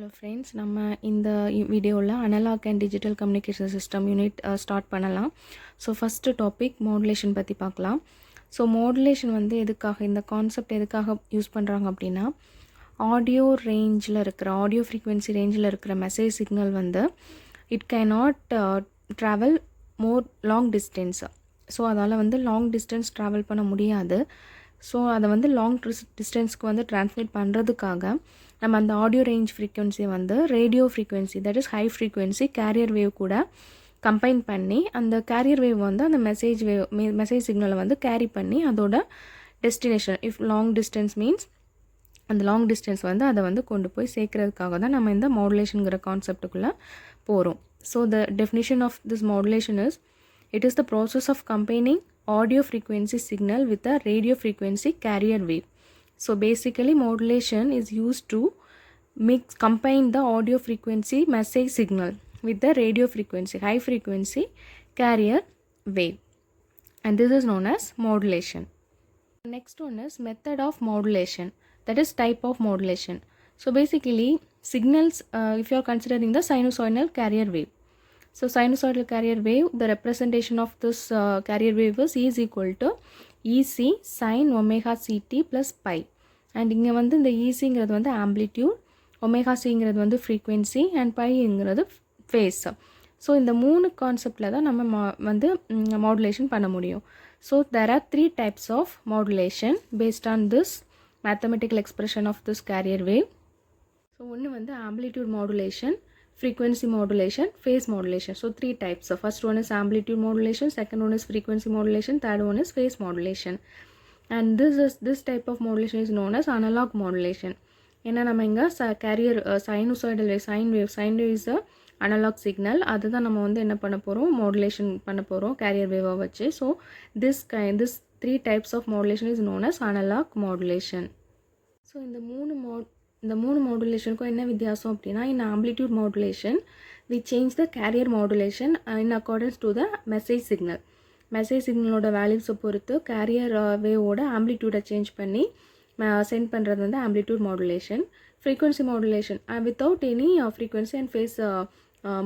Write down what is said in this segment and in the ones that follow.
Hello friends, நம்ம இந்த வீடியோவில் analog and digital communication system unit start பண்ணலாம். ஸோ ஃபஸ்ட்டு டாபிக் மாடுலேஷன் பற்றி பார்க்கலாம். ஸோ மாடுலேஷன் வந்து எதுக்காக, இந்த கான்செப்ட் எதுக்காக யூஸ் பண்ணுறாங்க அப்படின்னா, ஆடியோ ரேஞ்சில் இருக்கிற ஆடியோ ஃப்ரீக்வன்சி ரேஞ்சில் இருக்கிற மெசேஜ் சிக்னல் வந்து it cannot travel more long distance. So அதால் வந்து லாங் டிஸ்டன்ஸ் ட்ராவல் பண்ண முடியாது. ஸோ அதை வந்து லாங் டிஸ்டன்ஸ்க்கு வந்து ட்ரான்ஸ்மிட் பண்ணுறதுக்காக நம்ம அந்த ஆடியோ ரேஞ்ச் ஃப்ரீக்வன்சியை வந்து radio frequency, that is high frequency carrier wave கூட கம்பைன் பண்ணி அந்த கேரியர் வேவ் வந்து அந்த மெசேஜ் சிக்னலை வந்து கேரி பண்ணி அதோட destination, if long distance means அந்த லாங் டிஸ்டன்ஸ் வந்து அதை வந்து கொண்டு போய் சேர்க்கறதுக்காக தான் நம்ம இந்த மாடுலேஷனுங்கிற கான்செப்டுக்குள்ளே போகிறோம். So the definition of this modulation is, it is the process of combining audio frequency signal with a radio frequency carrier wave. So basically modulation is used to combine the audio frequency message signal with the radio frequency high frequency carrier wave, and this is known as modulation. Next one is method of modulation, that is type of modulation. So basically signals, if you are considering the sinusoidal carrier wave. So sinusoidal carrier wave, the representation of this carrier wave is equal to EC sin omega ct plus pi. And இங்கே வந்து இந்த ECங்கிறது வந்து amplitude, omega cங்கிறது வந்து frequency and piங்கிறது phase. So இந்த மூணு கான்செப்டில் தான் நம்ம வந்து மாடுலேஷன் பண்ண முடியும். So there are three types of modulation based on this mathematical expression of this carrier wave. So ஒன்று வந்து amplitude modulation, frequency modulation, phase modulation. So three types. So first one is amplitude modulation, second one is frequency modulation, third one is phase modulation. And this type of modulation is known as analog modulation. ஏன்னா நம்ம இங்கே carrier sinusoidal wave, sine wave is analog signal, அதுதான் நம்ம வந்து என்ன பண்ண போகிறோம், modulation பண்ண போகிறோம் கேரியர் வேவாக வச்சு. So this three types of modulation is known as analog modulation. So இந்த மூணு மாடுலேஷனுக்கும் என்ன வித்தியாசம் அப்படின்னா, in amplitude modulation we change the carrier modulation in accordance to the message signal. Message சிக்னலோட வேல்யூஸை பொறுத்து கேரியர் வேவோட ஆம்ப்ளிடியூடை சேஞ்ச் பண்ணி சென்ட் பண்ணுறது வந்து amplitude modulation. Frequency modulation without any frequency and phase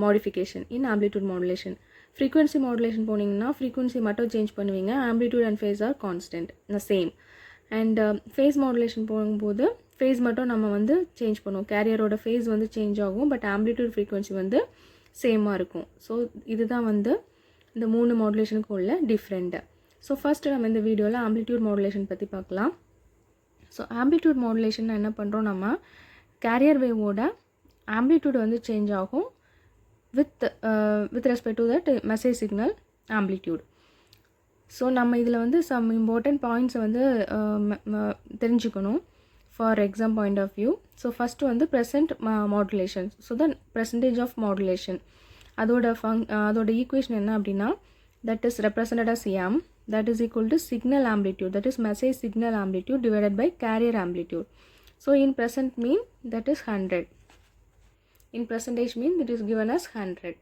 modification in amplitude modulation. Frequency modulation போனீங்கன்னா frequency மட்டும் சேஞ்ச் பண்ணுவீங்க, amplitude and phase are constant same. And phase modulation போகும்போது ஃபேஸ் மட்டும் நம்ம வந்து சேஞ்ச் பண்ணுவோம், கேரியரோட ஃபேஸ் வந்து சேஞ்ச் ஆகும், பட் ஆம்ப்ளிடியூட் ஃப்ரீக்வன்சி வந்து சேமாக இருக்கும். ஸோ இதுதான் வந்து இந்த மூணு மாடுலேஷனுக்கு உள்ள டிஃப்ரெண்ட்டு. ஸோ ஃபஸ்ட்டு நம்ம இந்த வீடியோவில் ஆம்ப்ளிடியூட் மாடுலேஷன் பற்றி பார்க்கலாம். ஸோ ஆம்ப்ளிடியூட் மாடுலேஷன் என்ன பண்ணுறோம், நம்ம கேரியர் வேவோட ஆம்ப்ளிடியூட் வந்து சேஞ்ச் ஆகும் with respect to that message signal amplitude. So நம்ம இதில் வந்து சம் இம்பார்ட்டன்ட் பாயிண்ட்ஸை வந்து தெரிஞ்சுக்கணும் for exam point of view. So first வந்து percent modulation. So the percentage of modulation, அதோட ஈக்குவேஷன் என்ன அப்படின்னா, that is represented as m, that is equal to signal amplitude, that is message signal amplitude divided by carrier amplitude. So in present mean that is 100, in percentage mean that is given as 100.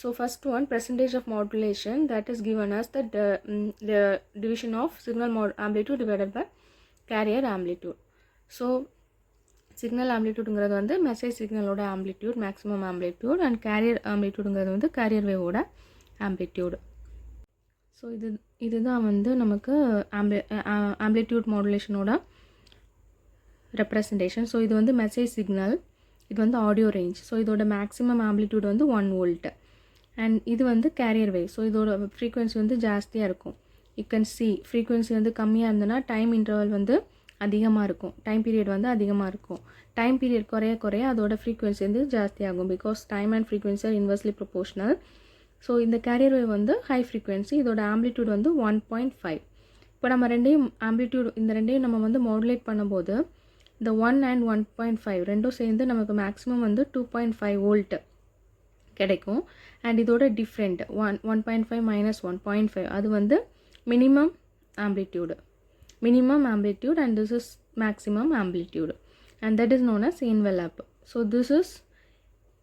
So first one, percentage of modulation, that is given as the division of signal amplitude divided by carrier amplitude. So signal ஆம்ப்ளிடியூடுங்கிறது வந்து message சிக்னலோட amplitude, maximum amplitude, and carrier ஆம்ப்ளிடியூடுங்கிறது வந்து carrier வேவோட amplitude. So இதுதான் வந்து நமக்கு amplitude மாடுலேஷனோட representation. So இது வந்து மெசேஜ் சிக்னல், இது வந்து ஆடியோ ரேஞ்ச். ஸோ இதோட மேக்ஸிமம் ஆம்ப்ளிடியூட் வந்து 1 volt, அண்ட் இது வந்து கேரியர் வேவ். ஸோ இதோட ஃப்ரீக்வன்சி வந்து ஜாஸ்தியாக இருக்கும். யூ கேன் சி ஃப்ரீக்வன்சி வந்து கம்மியாக இருந்ததுன்னா டைம் இன்டர்வல் வந்து அதிகமாக இருக்கும், டைம் பீரியட் வந்து அதிகமாக இருக்கும். டைம் பீரியட் குறைய அதோட ஃப்ரீக்வன்சி வந்து ஜாஸ்தியாகும், because time and frequency are inversely proportional. So இந்த கேரியர் வேவ் வந்து ஹை ஃப்ரீக்வன்சி, இதோட ஆம்ப்ளிடியூட் வந்து 1.5. இப்போ நம்ம இந்த ரெண்டையும் நம்ம வந்து மாடுலேட் பண்ணும்போது இந்த 1 and 1.5 ரெண்டும் சேர்ந்து நமக்கு மேக்ஸிமம் வந்து 2.5 volt கிடைக்கும். அண்ட் இதோட டிஃப்ரெண்ட் 1.5 minus 1.5, அது வந்து minimum amplitude, and this is maximum amplitude, and that is known as envelope. So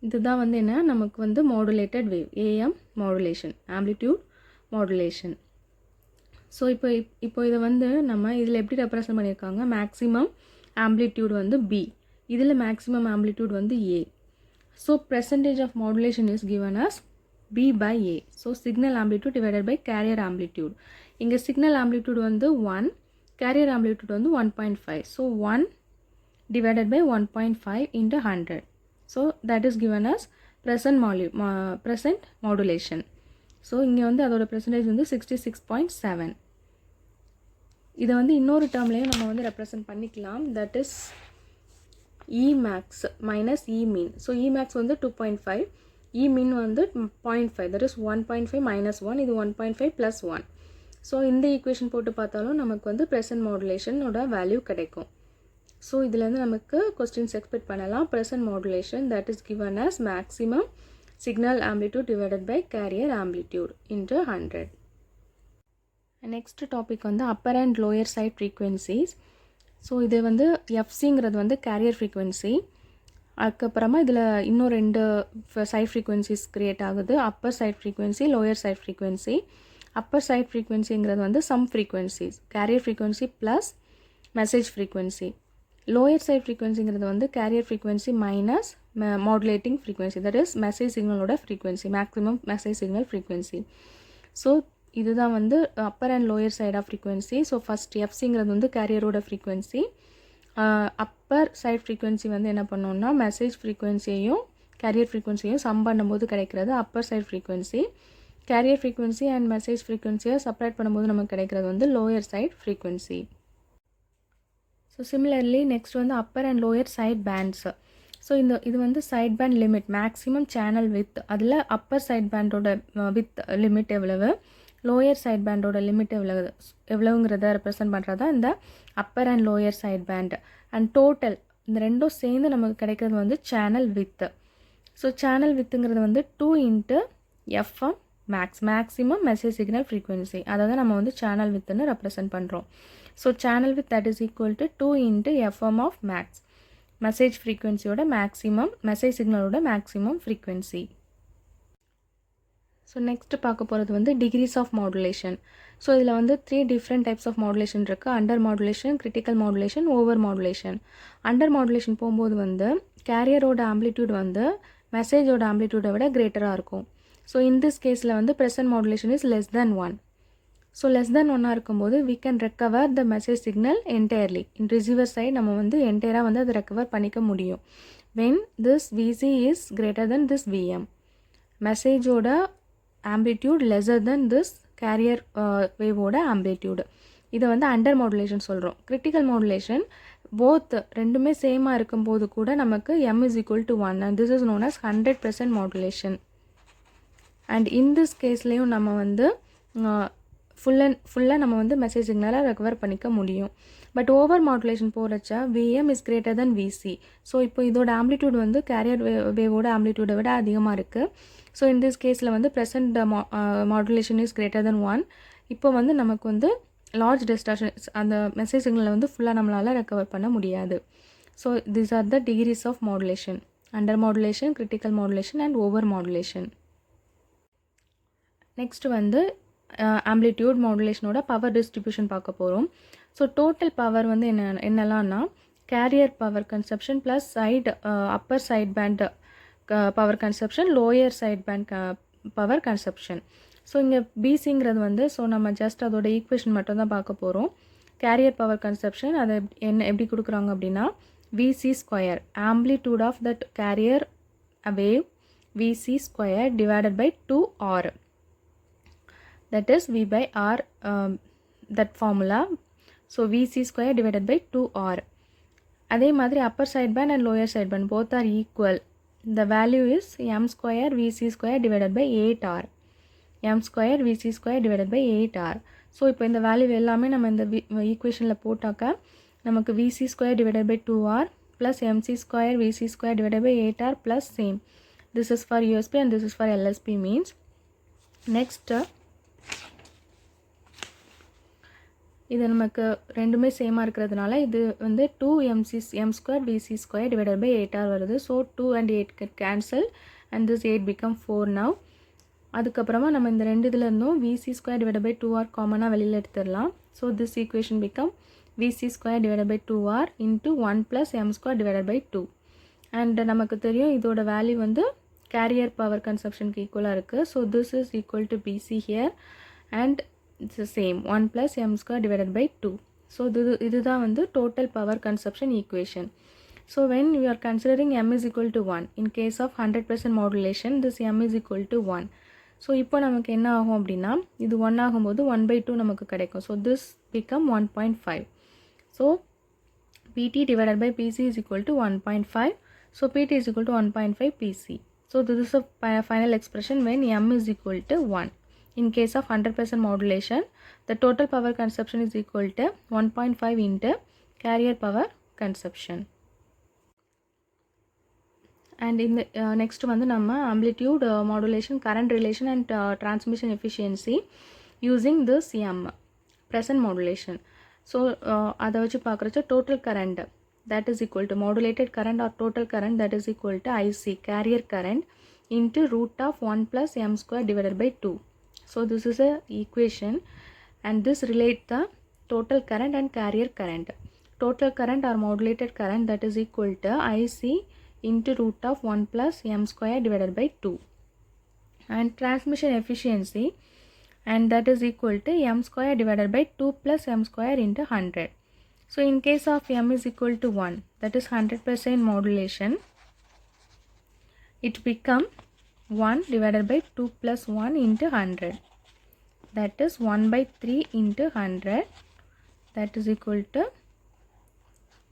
இதுதான் வந்து என்ன, நமக்கு வந்து modulated wave, AM modulation, amplitude modulation. So இப்போ இதை வந்து நம்ம இதில் எப்படி ரெப்ரசன்ட் பண்ணியிருக்காங்க, மேக்ஸிமம் ஆம்ப்ளிடியூட் வந்து B, இதில் maximum amplitude வந்து A. So percentage of modulation is given as B by A. So signal amplitude divided by carrier amplitude. இங்கே signal amplitude வந்து 1, carrier amplitude வந்து 1.5. So 1 divided by 1.5 into 100. So that is given as present modulation. So இங்கே வந்து அதோட percentage வந்து 66.7. இதை வந்து இன்னொரு டேர்ம்லேயும் நம்ம வந்து ரெப்ரசன்ட் பண்ணிக்கலாம். that is E max minus E mean. So E max வந்து 2.5, E mean வந்து 0.5, that is 1.5 minus 1, இது 1.5 plus 1. ஸோ இந்த ஈக்குவேஷன் போட்டு பார்த்தாலும் நமக்கு வந்து ப்ரெசன்ட் மாடுலேஷனோட வேல்யூ கிடைக்கும். ஸோ இதுலேருந்து நமக்கு கொஸ்டின்ஸ் எக்ஸ்பெக்ட் பண்ணலாம். Percent modulation that is given as maximum signal amplitude divided by carrier amplitude into 100. Next topic வந்து upper and lower side frequencies. So இது வந்து எஃப்சிங்கிறது வந்து கேரியர் ஃப்ரீக்வன்சி. அதுக்கப்புறமா இதில் இன்னும் 2 சைட் ஃப்ரீக்வன்சிஸ் க்ரியேட் ஆகுது. Upper side frequency, lower side frequency. Upper side ஃப்ரீக்வன்சிங்கிறது வந்து sum frequencies, carrier frequency plus message frequency. Lower side ஃப்ரீக்வன்சிங்கிறது வந்து carrier frequency minus modulating frequency, that is message சிக்னலோட frequency, maximum message signal frequency. So இதுதான் வந்து upper and lower side of frequency. So first எஃப்சிங்கிறது வந்து கேரியரோட frequency. Upper side frequency வந்து என்ன பண்ணோம்னா மெசேஜ் ஃப்ரீக்வன்சியையும் கேரியர் ஃப்ரீக்வன்சியையும் சம் பண்ணும்போது கிடைக்கிறது upper side frequency. Carrier frequency and message ஃப்ரீக்வன்சியை செப்பரேட் பண்ணும்போது நமக்கு கிடைக்கிறது வந்து lower side frequency. So similarly next வந்து upper and lower side bands. So இது வந்து side band limit, maximum channel width. அதில் அப்பர் சைட் பேண்டோட வித் லிமிட் எவ்வளவு, லோயர் சைட் பேண்டோட லிமிட் எவ்வளவுங்கிறத ரெப்ரசன்ட் பண்ணுறது தான் இந்த upper and lower side band. And total இந்த ரெண்டும் சேர்ந்து நமக்கு கிடைக்கிறது வந்து சேனல் வித்து. ஸோ சேனல் வித்துங்கிறது வந்து 2 into FM maximum message signal frequency. அதாவது நம்ம வந்து சேனல் வித்துன்னு ரெப்ரசன்ட் பண்ணுறோம். So channel width that is equal to 2 into FM of max, message ஃப்ரீக்வன்சியோட மேக்ஸிமம், மெசேஜ் சிக்னலோட மேக்ஸிமம் ஃப்ரீக்வன்சி. ஸோ நெக்ஸ்ட் பார்க்க போகிறது வந்து டிகிரிஸ் ஆஃப் மாடுலேஷன். ஸோ இதில் வந்து 3 டிஃப்ரெண்ட் டைப்ஸ் ஆஃப் மாடுலேஷன் இருக்குது. Under modulation, critical modulation, over modulation. Under modulation போகும்போது வந்து கேரியரோட ஆம்ப்ளிடியூட் வந்து மெசேஜோட ஆம்ப்ளிடியூடை விட கிரேட்டராக இருக்கும். ஸோ இன் திஸ் கேஸில் வந்து percent modulation is less than 1. So less than 1 இருக்கும்போது we can recover the message signal entirely. in receiver side நம்ம வந்து என்டையராக வந்து அதை ரெக்கவர் பண்ணிக்க முடியும். when this VC is greater than this VM, மெசேஜோட amplitude lesser than this carrier வேவோட amplitude. இதை வந்து அண்டர் மாடுலேஷன் சொல்கிறோம். கிரிட்டிக்கல் மாடுலேஷன் போத் ரெண்டுமே சேமாக இருக்கும்போது கூட நமக்கு m is equal to 1 and this is known as 100% modulation. And in this கேஸ்லேயும் நம்ம வந்து ஃபுல்லாக நம்ம வந்து மெசேஜ் சிக்னலாக ரெக்கவர் பண்ணிக்க முடியும். பட் ஓவர் மாடுலேஷன் போகிறச்சா VM is greater than VC. So இப்போ இதோட ஆம்ப்ளிடியூட் வந்து கேரியர் வேவோட ஆம்ப்ளிடியூடை விட அதிகமாக இருக்குது. ஸோ இன் திஸ் கேஸில் வந்து ப்ரெசன்ட் மாடுலேஷன் இஸ் கிரேட்டர் தென் 1. இப்போ வந்து நமக்கு வந்து லார்ஜ் டிஸ்டார்ஷன்ஸ் அந்த மெசேஜ் சிக்னலை வந்து ஃபுல்லாக நம்மளால் ரெக்கவர் பண்ண முடியாது. So these are the degrees of modulation: under modulation, critical modulation and over modulation. Next வந்து ஆம்ப்ளிடியூட் மாடுலேஷனோட பவர் டிஸ்ட்ரிபியூஷன் பார்க்க போகிறோம். ஸோ டோட்டல் பவர் வந்து என்னெல்லாம்னா carrier power consumption plus upper side band power consumption, lower side band power consumption. So இங்கே பிசிங்கிறது வந்து so நம்ம ஜஸ்ட் அதோட ஈக்குவேஷன் மட்டும் தான் பார்க்க போகிறோம். கேரியர் பவர் கன்சப்ஷன் அதை எப்படி கொடுக்குறாங்க அப்படின்னா VC square amplitude of that carrier wave VC square divided by 2R. that is V by R, that formula. So VC square divided by 2R. அதே மாதிரி upper side band and lower side band both are equal. The value is m square VC square divided by 8R. m square VC square divided by 8R. So இப்போ இந்த value எல்லாமே நம்ம இந்த ஈக்குவேஷனில் போட்டாக்க நமக்கு VC square divided by 2R plus MC square VC square divided by 8R plus same. This is for USB and this is for LSP means. Next இது நமக்கு ரெண்டுமே சேமாக இருக்கிறதுனால இது வந்து 2m square VC square divided by 8R வருது. So 2 and 8 cancel and this 8 become 4 now. அதுக்கப்புறமா நம்ம இந்த ரெண்டு இதில் இருந்தும் VC square divided by 2R காமனாக வெளியில் எடுத்துடலாம். So this equation become VC square divided by 2R into 1 plus M square divided by 2. And நமக்கு தெரியும் இதோட வேல்யூ வந்து carrier power consumption க்கு ஈக்குவலாக இருக்குது. So this is equal to BC here and it's the same 1 plus M square divided by 2. So இதுதான் வந்து total power consumption equation. So when we are considering M is equal to 1, in case of 100% modulation, this M is equal to 1. So இப்போ நமக்கு என்ன ஆகும் அப்படின்னா இது 1 ஆகும்போது 1/2 நமக்கு கிடைக்கும். So this become 1.5. So PT divided by PC is equal to 1.5. So PT is equal to 1.5 PC. So this is a final expression when M is equal to 1. In case of 100% modulation, the total power consumption is equal to 1.5 into carrier power consumption. And in the next வந்து நம்ம amplitude modulation, current relation and transmission efficiency using this M, present modulation. So அதை வச்சு பார்க்குறச்ச total current that is equal to modulated current or total current that is equal to IC, carrier current, into root of 1 plus M square divided by 2. So this is a equation and this relate the total current and carrier current. Total current or modulated current that is equal to IC into root of 1 plus M square divided by 2. And transmission efficiency, and that is equal to M square divided by 2 plus M square into 100. So in case of M is equal to 1, that is 100% modulation, it become 1 divided by 2 plus 1 into 100. That is 1/3 into 100. That is equal to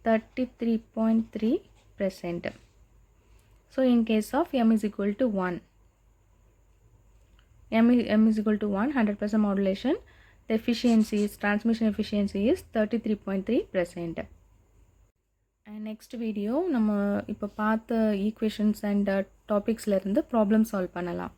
33.3%. So in case of M is equal to 1, M is equal to 1, 100% modulation, the efficiency is, transmission efficiency is 33.3%. And next video நம்ம இப்போ பார்த்த equations and topicsல இருந்து problem solve பண்ணலாம்.